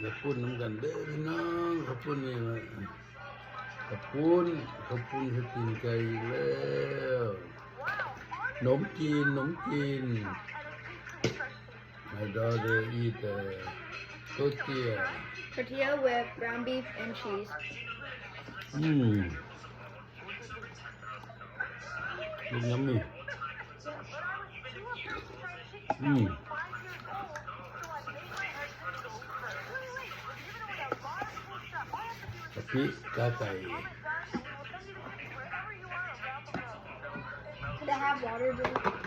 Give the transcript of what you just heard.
จะพูดน้ำกันเด้อพี่น้องเขาพูดนี่ว่าเขาพูดให้กินไก่แล้วขนมจีนMy daughter eat tortilla with ground beef and cheese. Look yummy. Tapi kakai. Could I have water, please?